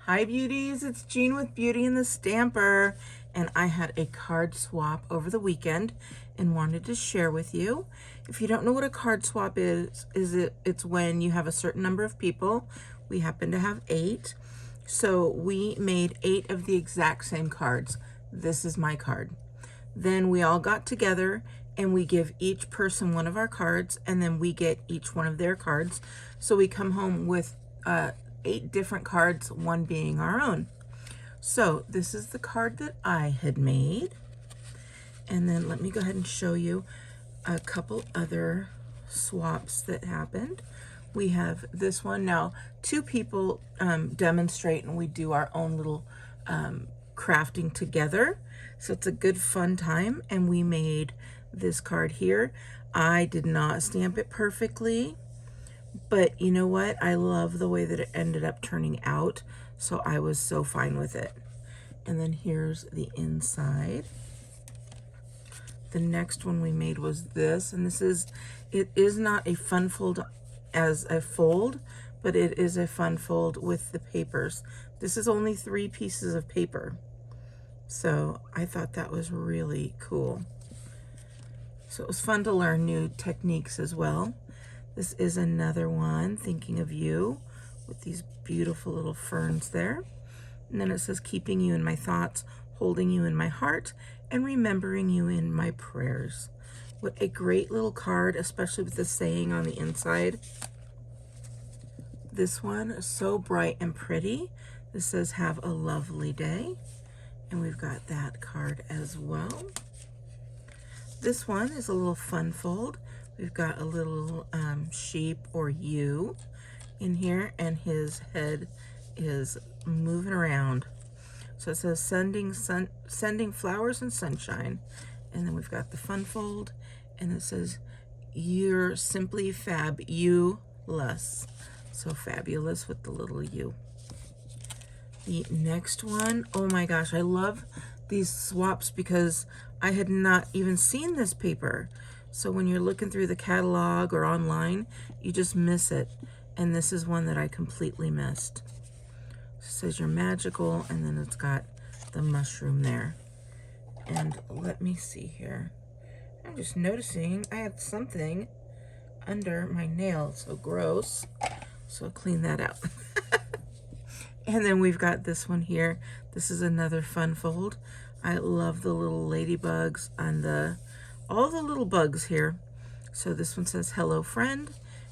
Hi beauties, it's Jean with Beauty and the Stamper, and I had a card swap over the weekend and wanted to share with you. If you don't know what a card swap is it's when you have a certain number of people. We happen to have 8. So we made 8 of the exact same cards. This is my card. Then we all got together and we give each person one of our cards, and then we get each one of their cards. So we come home with 8 different cards, one being our own. So this is the card that I had made. And then let me go ahead and show you a couple other swaps that happened. We have this one. Now, 2 people demonstrate and we do our own little crafting together. So it's a good fun time. And we made this card here. I did not stamp it perfectly, but you know what? I love the way that it ended up turning out. So I was so fine with it. And then here's the inside. The next one we made was this, and it is not a fun fold as a fold, but it is a fun fold with the papers. This is only 3 pieces of paper. So I thought that was really cool. So it was fun to learn new techniques as well. This is another one, Thinking of You, with these beautiful little ferns there. And then it says, keeping you in my thoughts, holding you in my heart, and remembering you in my prayers. What a great little card, especially with the saying on the inside. This one is so bright and pretty. This says, have a lovely day. And we've got that card as well. This one is a little fun fold. We've got a little sheep or ewe in here, and his head is moving around. So it says sending flowers and sunshine. And then we've got the fun fold, and it says you're simply fabulous. So fabulous with the little U. The next one, oh my gosh, I love these swaps because I had not even seen this paper. So when you're looking through the catalog or online, you just miss it. And this is one that I completely missed. It says you're magical, and then it's got the mushroom there. And let me see here. I'm just noticing I had something under my nail. So gross. So I'll clean that out. And then we've got this one here. This is another fun fold. I love the little ladybugs and all the little bugs here. So this one says, hello friend.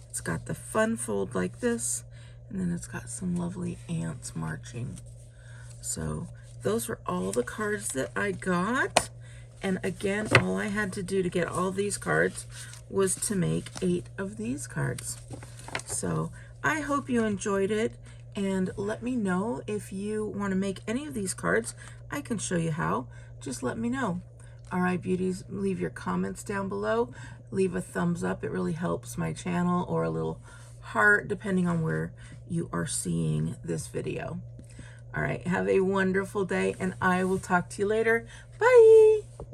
It's got the fun fold like this, and then it's got some lovely ants marching. So those were all the cards that I got. And again, all I had to do to get all these cards was to make 8 of these cards. So I hope you enjoyed it, and let me know if you want to make any of these cards. I can show you how. Just let me know. All right, beauties, leave your comments down below. Leave a thumbs up. It really helps my channel, or a little heart, depending on where you are seeing this video. All right, have a wonderful day, and I will talk to you later. Bye.